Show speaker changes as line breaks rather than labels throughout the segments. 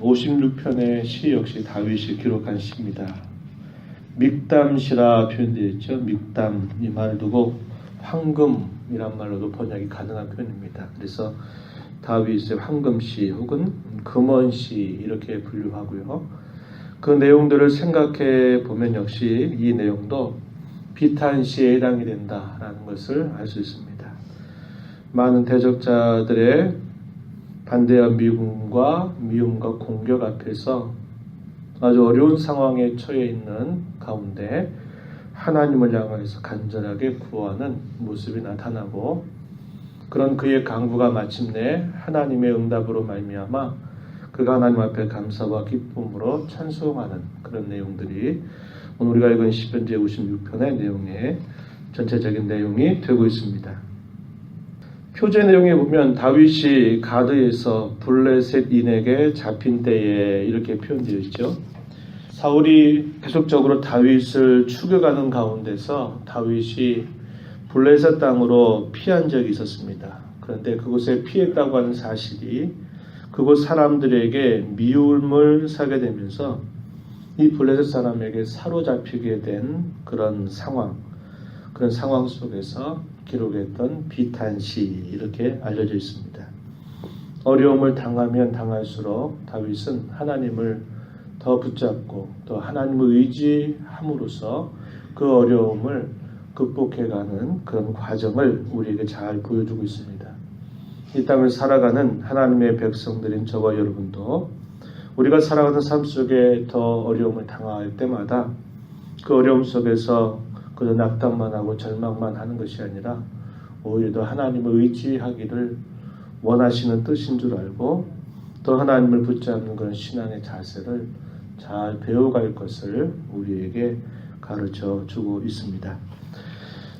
56편의 시 역시 다윗이 기록한 시입니다. 믹담시라 표현되어 있죠. 믹담, 이 말을 두고 황금이란 말로도 번역이 가능한 표현입니다. 그래서 다윗의 황금시 혹은 금원시 이렇게 분류하고요. 그 내용들을 생각해 보면 역시 이 내용도 비탄시에 해당이 된다라는 것을 알 수 있습니다. 많은 대적자들의 반대와 미움과 공격 앞에서 아주 어려운 상황에 처해 있는 가운데 하나님을 향해서 간절하게 구하는 모습이 나타나고, 그런 그의 간구가 마침내 하나님의 응답으로 말미암아 그가 하나님 앞에 감사와 기쁨으로 찬송하는 그런 내용들이 오늘 우리가 읽은 시편 제56편의 내용의 전체적인 내용이 되고 있습니다. 표제 내용에 보면 다윗이 가드에서 블레셋인에게 잡힌 때에 이렇게 표현되어 있죠. 사울이 계속적으로 다윗을 추격하는 가운데서 다윗이 블레셋 땅으로 피한 적이 있었습니다. 그런데 그곳에 피했다고 하는 사실이 그곳 사람들에게 미움을 사게 되면서 이 블레셋 사람에게 사로잡히게 된 그런 상황 속에서 기록했던 비탄시 이렇게 알려져 있습니다. 어려움을 당하면 당할수록 다윗은 하나님을 더 붙잡고 또 하나님을 의지함으로써 그 어려움을 극복해가는 그런 과정을 우리에게 잘 보여주고 있습니다. 이 땅을 살아가는 하나님의 백성들인 저와 여러분도 우리가 살아가는 삶 속에 더 어려움을 당할 때마다 그 어려움 속에서 그저 낙담만 하고 절망만 하는 것이 아니라 오히려 더 하나님을 의지하기를 원하시는 뜻인 줄 알고 또 하나님을 붙잡는 그런 신앙의 자세를 잘 배워갈 것을 우리에게 가르쳐 주고 있습니다.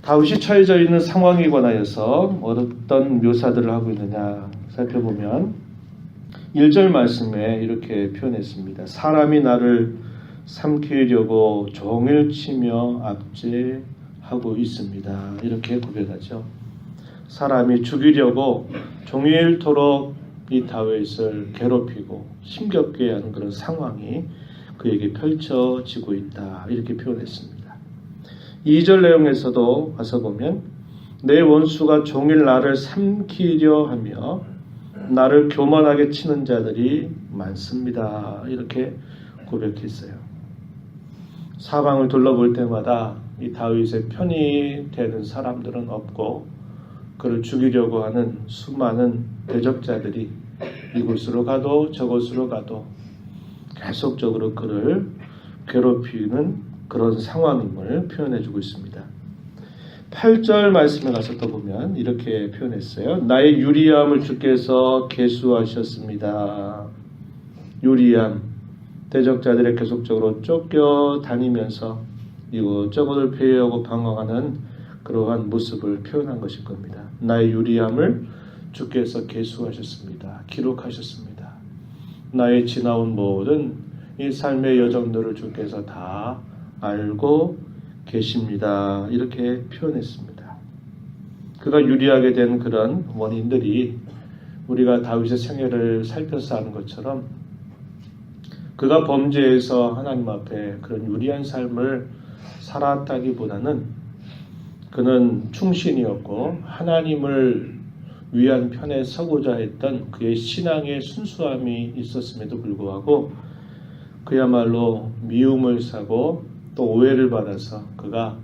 다윗이 처해져 있는 상황에 관하여서 어떤 묘사들을 하고 있느냐 살펴보면 1절 말씀에 이렇게 표현했습니다. 사람이 나를 삼키려고 종일 치며 압제하고 있습니다. 이렇게 고백하죠. 사람이 죽이려고 종일토록 이 다윗을 괴롭히고 힘겹게 하는 그런 상황이 그에게 펼쳐지고 있다. 이렇게 표현했습니다. 2절 내용에서도 와서 보면 내 원수가 종일 나를 삼키려 하며 나를 교만하게 치는 자들이 많습니다. 이렇게 고백했어요. 사방을 둘러볼 때마다 이 다윗의 편이 되는 사람들은 없고 그를 죽이려고 하는 수많은 대적자들이 이곳으로 가도 저곳으로 가도 계속적으로 그를 괴롭히는 그런 상황임을 표현해주고 있습니다. 8절 말씀에 가서 또 보면 이렇게 표현했어요. 나의 유리함을 주께서 계수하셨습니다. 유리함, 대적자들의 계속적으로 쫓겨다니면서 이곳저곳을 피하고 방황하는 그러한 모습을 표현한 것일 겁니다. 나의 유리함을 주께서 계수하셨습니다. 기록하셨습니다. 나의 지나온 모든 이 삶의 여정들을 주께서 다 알고 계십니다. 이렇게 표현했습니다. 그가 유리하게 된 그런 원인들이 우리가 다윗의 생애를 살펴서 아는 것처럼 그가 범죄에서 하나님 앞에 그런 유리한 삶을 살았다기보다는 그는 충신이었고 하나님을 위한 편에 서고자 했던 그의 신앙의 순수함이 있었음에도 불구하고 그야말로 미움을 사고 또 오해를 받아서 그가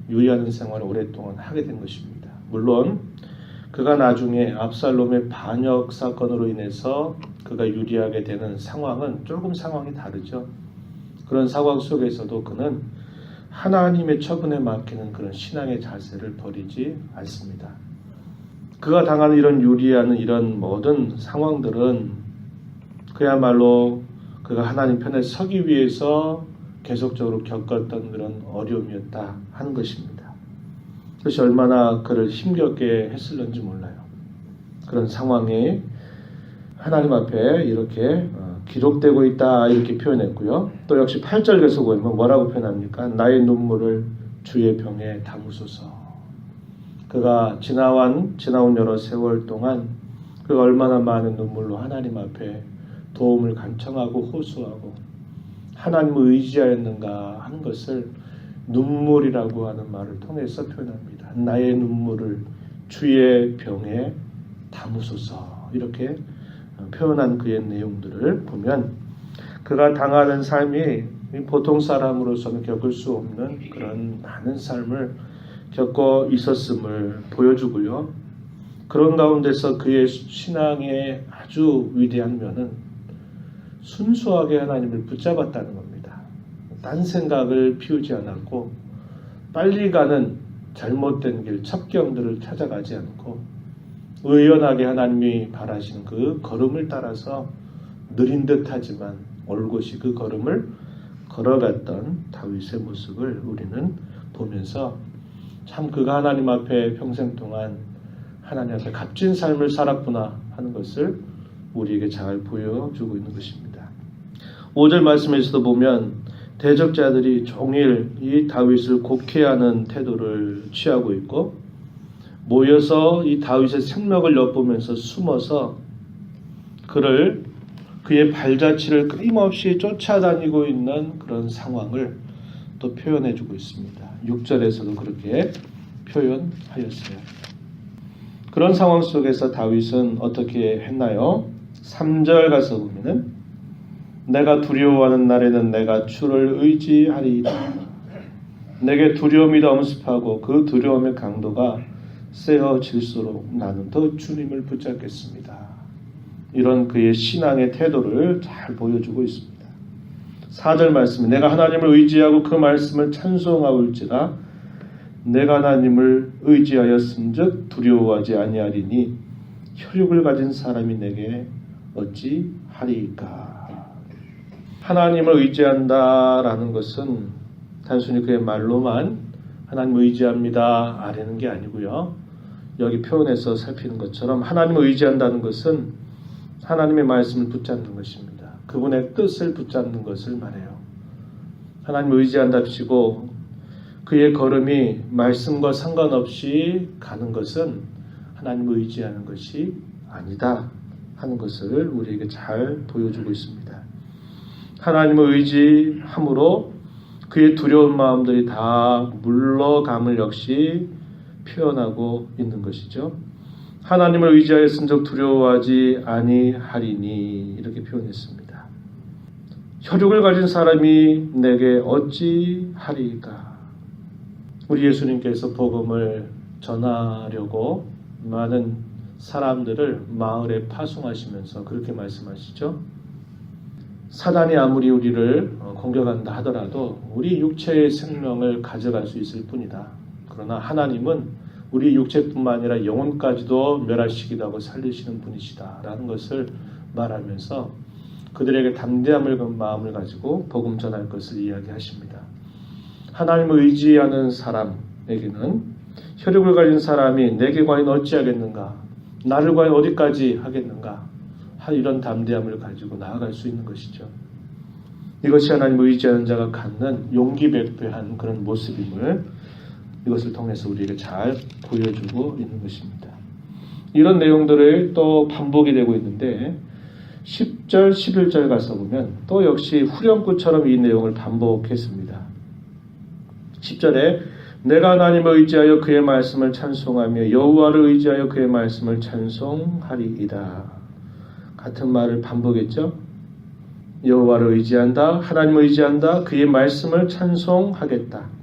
유리한 생활을 오랫동안 하게 된 것입니다. 물론 그가 나중에 압살롬의 반역 사건으로 인해서 그가 유리하게 되는 상황은 조금 상황이 다르죠. 그런 상황 속에서도 그는 하나님의 처분에 맡기는 그런 신앙의 자세를 버리지 않습니다. 그가 당하는 이런 유리하는 이런 모든 상황들은 그야말로 그가 하나님 편에 서기 위해서 계속적으로 겪었던 그런 어려움이었다 하는 것입니다. 그것이 얼마나 그를 힘겹게 했을는지 몰라요. 그런 상황이 하나님 앞에 이렇게 기록되고 있다 이렇게 표현했고요. 또 역시 8절 계속 보면 뭐라고 표현합니까? 나의 눈물을 주의 병에 담으소서. 그가 지나온 여러 세월 동안 그가 얼마나 많은 눈물로 하나님 앞에 도움을 간청하고 호소하고 하나님을 의지하였는가 하는 것을 눈물이라고 하는 말을 통해서 표현합니다. 나의 눈물을 주의 병에 담으소서 이렇게 표현한 그의 내용들을 보면 그가 당하는 삶이 보통 사람으로서는 겪을 수 없는 그런 많은 삶을 겪어 있었음을 보여주고요. 그런 가운데서 그의 신앙의 아주 위대한 면은 순수하게 하나님을 붙잡았다는 겁니다. 딴 생각을 피우지 않았고 빨리 가는 잘못된 길, 첩경들을 찾아가지 않고 의연하게 하나님이 바라시는 그 걸음을 따라서 느린 듯하지만 올곧이 그 걸음을 걸어갔던 다윗의 모습을 우리는 보면서 참 그가 하나님 앞에 평생 동안 하나님 앞에 값진 삶을 살았구나 하는 것을 우리에게 잘 보여주고 있는 것입니다. 5절 말씀에서도 보면 대적자들이 종일 이 다윗을 곡해하는 태도를 취하고 있고 모여서 이 다윗의 생명을 엿보면서 숨어서 그의 발자취를 끊임없이 쫓아다니고 있는 그런 상황을 또 표현해주고 있습니다. 6절에서도 그렇게 표현하였어요. 그런 상황 속에서 다윗은 어떻게 했나요? 3절 가서 보면은 내가 두려워하는 날에는 내가 주를 의지하리이다. 내게 두려움이 더 엄습하고 그 두려움의 강도가 세어질수록 나는 더 주님을 붙잡겠습니다. 이런 그의 신앙의 태도를 잘 보여주고 있습니다. 4절 말씀, 내가 하나님을 의지하고 그 말씀을 찬송하올지라 내가 하나님을 의지하였음즉 두려워하지 아니하리니 혈육을 가진 사람이 내게 어찌 하리이까. 하나님을 의지한다라는 것은 단순히 그의 말로만 하나님을 의지합니다 아라는 게 아니고요. 여기 표현해서 살피는 것처럼 하나님을 의지한다는 것은 하나님의 말씀을 붙잡는 것입니다. 그분의 뜻을 붙잡는 것을 말해요. 하나님을 의지한답시고 그의 걸음이 말씀과 상관없이 가는 것은 하나님을 의지하는 것이 아니다 하는 것을 우리에게 잘 보여주고 있습니다. 하나님을 의지함으로 그의 두려운 마음들이 다 물러감을 역시 표현하고 있는 것이죠. 하나님을 의지하였은즉 두려워하지 아니하리니 이렇게 표현했습니다. 혈육을 가진 사람이 내게 어찌 하리이까. 우리 예수님께서 복음을 전하려고 많은 사람들을 마을에 파송하시면서 그렇게 말씀하시죠. 사단이 아무리 우리를 공격한다 하더라도 우리 육체의 생명을 가져갈 수 있을 뿐이다. 그러나 하나님은 우리 육체뿐만 아니라 영혼까지도 멸하시기도 하고 살리시는 분이시다 라는 것을 말하면서 그들에게 담대함을 마음을 가지고 복음 전할 것을 이야기하십니다. 하나님을 의지하는 사람에게는 혈육을 가진 사람이 내게 과연 어찌하겠는가, 나를 과연 어디까지 하겠는가, 이런 담대함을 가지고 나아갈 수 있는 것이죠. 이것이 하나님을 의지하는 자가 갖는 용기백배한 그런 모습임을 이것을 통해서 우리에게 잘 보여주고 있는 것입니다. 이런 내용들을 또 반복이 되고 있는데 10절, 11절 가서 보면 또 역시 후렴구처럼 이 내용을 반복했습니다. 10절에 내가 하나님을 의지하여 그의 말씀을 찬송하며 여호와를 의지하여 그의 말씀을 찬송하리이다. 같은 말을 반복했죠. 여호와를 의지한다, 하나님을 의지한다, 그의 말씀을 찬송하겠다.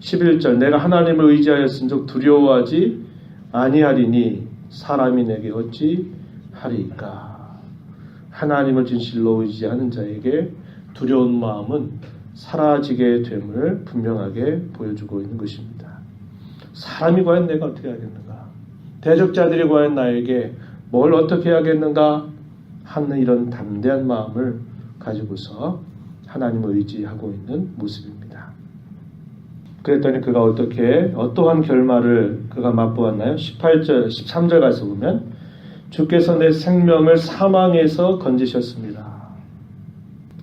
11절 내가 하나님을 의지하였은즉 두려워하지 아니하리니 사람이 내게 어찌 하리이까. 하나님을 진실로 의지하는 자에게 두려운 마음은 사라지게 됨을 분명하게 보여주고 있는 것입니다. 사람이 과연 내가 어떻게 하겠는가, 대적자들이 과연 나에게 뭘 어떻게 하겠는가 하는 이런 담대한 마음을 가지고서 하나님을 의지하고 있는 모습입니다. 그랬더니 그가 어떠한 결말을 그가 맛보았나요? 18절, 13절 가서 보면 주께서 내 생명을 사망에서 건지셨습니다.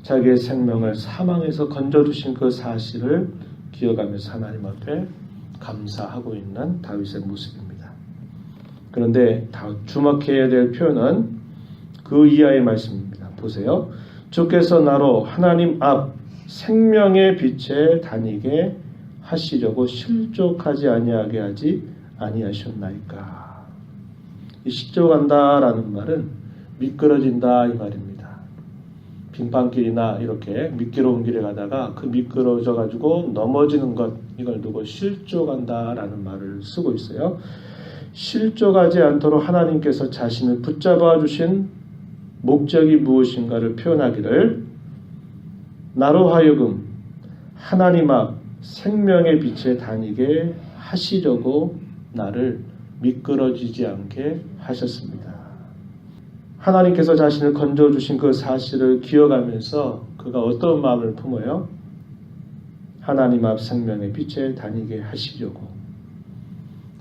자기의 생명을 사망에서 건져주신 그 사실을 기억하면서 하나님 앞에 감사하고 있는 다윗의 모습입니다. 그런데 주목해야 될 표현은 그 이하의 말씀입니다. 보세요. 주께서 나로 하나님 앞 생명의 빛에 다니게 하시려고 실족하지 아니하게 하지 아니하셨나이까. 이 실족한다라는 말은 미끄러진다 이 말입니다. 빙판길이나 이렇게 미끄러운 길에 가다가 그 미끄러져 가지고 넘어지는 것, 이걸 두고 실족한다라는 말을 쓰고 있어요. 실족하지 않도록 하나님께서 자신을 붙잡아 주신 목적이 무엇인가를 표현하기를, 나로 하여금 하나님 앞 생명의 빛에 다니게 하시려고 나를 미끄러지지 않게 하셨습니다. 하나님께서 자신을 건져주신 그 사실을 기억하면서 그가 어떤 마음을 품어요? 하나님 앞 생명의 빛에 다니게 하시려고.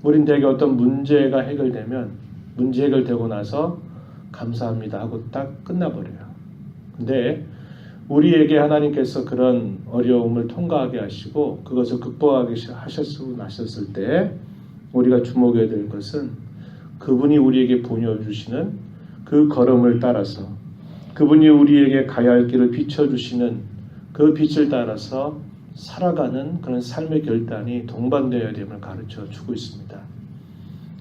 우린 대개 어떤 문제가 해결되면, 문제 해결되고 나서 감사합니다 하고 딱 끝나버려요. 근데 우리에게 하나님께서 그런 어려움을 통과하게 하시고 그것을 극복하게 하셨을 때 우리가 주목해야 될 것은, 그분이 우리에게 보여주시는 그 걸음을 따라서, 그분이 우리에게 가야 할 길을 비춰주시는 그 빛을 따라서 살아가는 그런 삶의 결단이 동반되어야 됨을 가르쳐 주고 있습니다.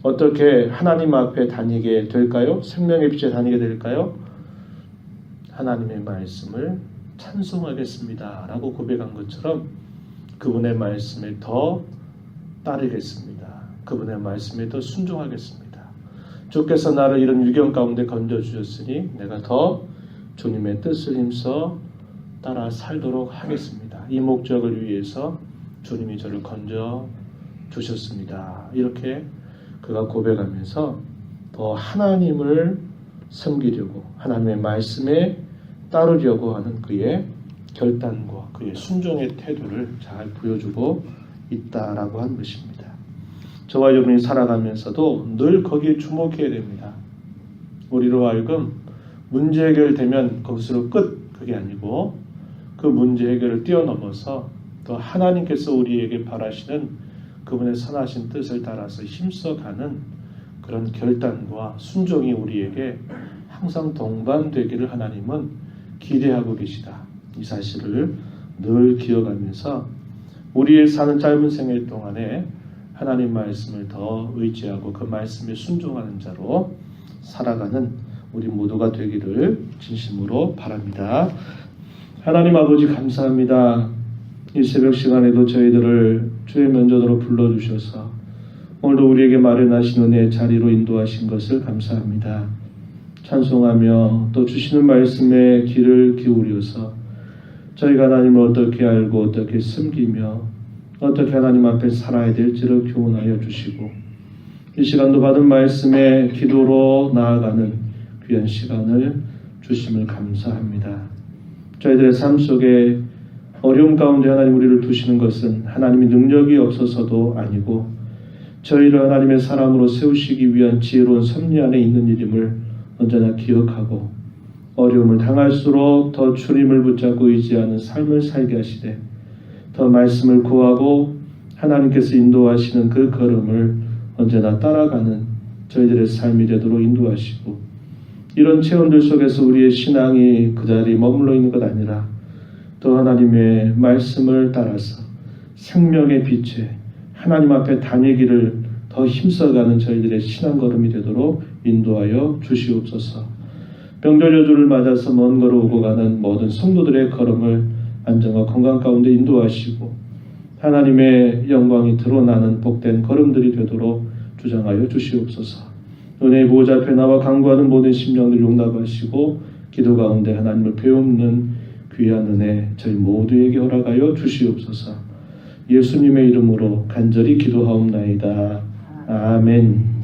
어떻게 하나님 앞에 다니게 될까요? 생명의 빛에 다니게 될까요? 하나님의 말씀을 찬송하겠습니다 라고 고백한 것처럼 그분의 말씀에 더 따르겠습니다. 그분의 말씀에 더 순종하겠습니다. 주께서 나를 이런 위경 가운데 건져주셨으니 내가 더 주님의 뜻을 힘써 따라 살도록 하겠습니다. 이 목적을 위해서 주님이 저를 건져주셨습니다. 이렇게 그가 고백하면서 더 하나님을 섬기려고, 하나님의 말씀에 따르려고 하는 그의 결단과 그의 순종의 태도를 잘 보여주고 있다라고 하는 것입니다. 저와 여러분이 살아가면서도 늘 거기에 주목해야 됩니다. 우리로 하여금 문제 해결되면 거기서 끝, 그게 아니고 그 문제 해결을 뛰어넘어서 또 하나님께서 우리에게 바라시는 그분의 선하신 뜻을 따라서 힘써가는 그런 결단과 순종이 우리에게 항상 동반되기를 하나님은 기대하고 계시다. 이 사실을 늘 기억하면서 우리의 사는 짧은 생애 동안에 하나님 말씀을 더 의지하고 그 말씀에 순종하는 자로 살아가는 우리 모두가 되기를 진심으로 바랍니다. 하나님 아버지 감사합니다. 이 새벽 시간에도 저희들을 주의 면전으로 불러주셔서 오늘도 우리에게 마련하신 은혜의 자리로 인도하신 것을 감사합니다. 찬송하며 또 주시는 말씀에 귀를 기울여서 저희가 하나님을 어떻게 알고 어떻게 섬기며 어떻게 하나님 앞에 살아야 될지를 교훈하여 주시고 이 시간도 받은 말씀에 기도로 나아가는 귀한 시간을 주심을 감사합니다. 저희들의 삶 속에 어려움 가운데 하나님 우리를 두시는 것은 하나님의 능력이 없어서도 아니고 저희를 하나님의 사람으로 세우시기 위한 지혜로운 섭리 안에 있는 일임을 언제나 기억하고 어려움을 당할수록 더 주님을 붙잡고 의지하는 삶을 살게 하시되 더 말씀을 구하고 하나님께서 인도하시는 그 걸음을 언제나 따라가는 저희들의 삶이 되도록 인도하시고 이런 체험들 속에서 우리의 신앙이 그 자리에 머물러 있는 것 아니라 또 하나님의 말씀을 따라서 생명의 빛에 하나님 앞에 다니기를 더 힘써가는 저희들의 신앙 걸음이 되도록 인도하여 주시옵소서. 명절 여주를 맞아서 먼 걸어 오고 가는 모든 성도들의 걸음을 안정과 건강 가운데 인도하시고 하나님의 영광이 드러나는 복된 걸음들이 되도록 주장하여 주시옵소서. 은혜의 보호자 앞에 나와 간구하는 모든 심령을 용납하시고 기도 가운데 하나님을 배우는 귀한 은혜 저희 모두에게 허락하여 주시옵소서. 예수님의 이름으로 간절히 기도하옵나이다. 아멘.